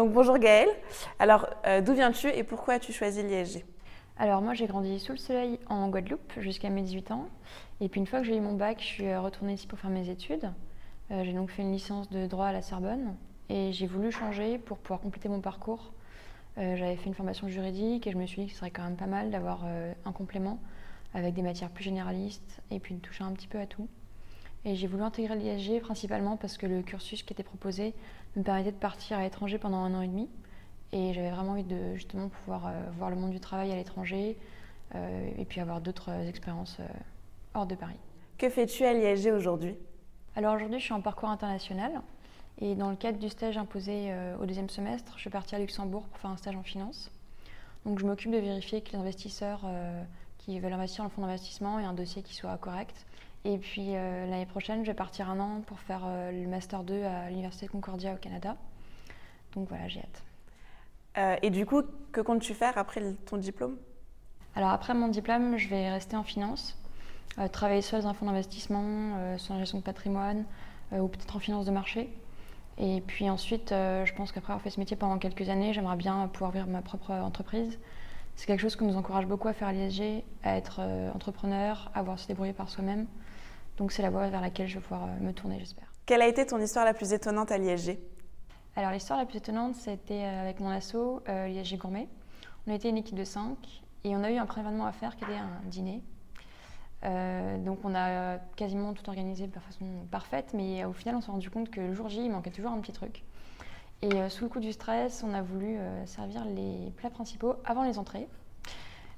Donc bonjour Gaëlle. Alors d'où viens-tu et pourquoi as-tu choisi l'ISG? Alors moi j'ai grandi sous le soleil en Guadeloupe jusqu'à mes 18 ans. Et puis une fois que j'ai eu mon bac, je suis retournée ici pour faire mes études. J'ai donc fait une licence de droit à la Sorbonne et j'ai voulu changer pour pouvoir compléter mon parcours. J'avais fait une formation juridique et je me suis dit que ce serait quand même pas mal d'avoir un complément avec des matières plus généralistes et puis de toucher un petit peu à tout. Et j'ai voulu intégrer l'ISG principalement parce que le cursus qui était proposé me permettait de partir à l'étranger pendant 1 an et demi. Et j'avais vraiment envie de justement pouvoir voir le monde du travail à l'étranger et puis avoir d'autres expériences hors de Paris. Que fais-tu à l'ISG aujourd'hui? Alors aujourd'hui, je suis en parcours international et dans le cadre du stage imposé au deuxième semestre, je suis partie à Luxembourg pour faire un stage en finance. Donc je m'occupe de vérifier que les investisseurs qui veulent investir dans le fonds d'investissement aient un dossier qui soit correct. Et puis l'année prochaine, je vais partir 1 an pour faire le Master 2 à l'Université de Concordia au Canada. Donc voilà, j'ai hâte. Et du coup, que comptes-tu faire après ton diplôme? Alors après mon diplôme, je vais rester en finance, travailler soit dans un fonds d'investissement, soit en gestion de patrimoine, ou peut-être en finance de marché. Et puis ensuite, je pense qu'après avoir fait ce métier pendant quelques années, j'aimerais bien pouvoir ouvrir ma propre entreprise. C'est quelque chose qui nous encourage beaucoup à faire à l'ISG, à être entrepreneur, à pouvoir se débrouiller par soi-même. Donc c'est la voie vers laquelle je vais pouvoir me tourner, j'espère. Quelle a été ton histoire la plus étonnante à l'ISG? Alors l'histoire la plus étonnante, c'était avec mon asso, l'ISG Gourmet. On était une équipe de 5 et on a eu un premier événement à faire qui était un dîner. Donc on a quasiment tout organisé de façon parfaite, mais au final on s'est rendu compte que le jour J, il manquait toujours un petit truc. Et sous le coup du stress, on a voulu servir les plats principaux avant les entrées.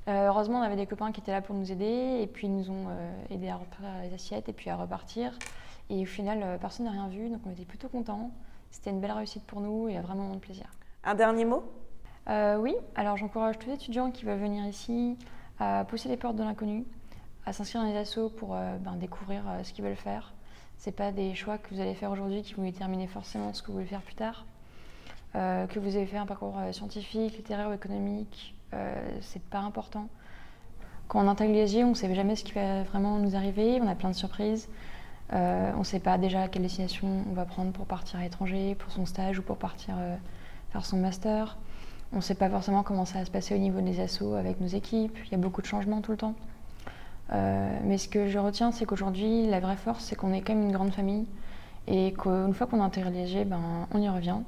Heureusement, on avait des copains qui étaient là pour nous aider et puis ils nous ont aidés à remplir les assiettes et puis à repartir. Et au final, personne n'a rien vu, donc on était plutôt contents. C'était une belle réussite pour nous et vraiment de plaisir. Un dernier mot? Oui, alors j'encourage tous les étudiants qui veulent venir ici à pousser les portes de l'inconnu, à s'inscrire dans les assos pour découvrir ce qu'ils veulent faire. Ce n'est pas des choix que vous allez faire aujourd'hui qui vont déterminer forcément ce que vous voulez faire plus tard. Que vous avez fait un parcours scientifique, littéraire ou économique, c'est pas important. Quand on intègre l'ISG, on ne sait jamais ce qui va vraiment nous arriver, on a plein de surprises. On ne sait pas déjà quelle destination on va prendre pour partir à l'étranger, pour son stage ou pour partir faire son master. On ne sait pas forcément comment ça va se passer au niveau des assos avec nos équipes, il y a beaucoup de changements tout le temps. Mais ce que je retiens, c'est qu'aujourd'hui, la vraie force, c'est qu'on est quand même une grande famille et qu'une fois qu'on a intégré l'ISG, on y revient.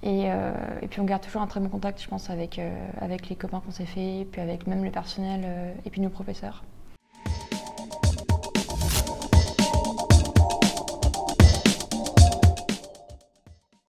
Et puis on garde toujours un très bon contact, je pense, avec les copains qu'on s'est fait, puis avec même le personnel et puis nos professeurs.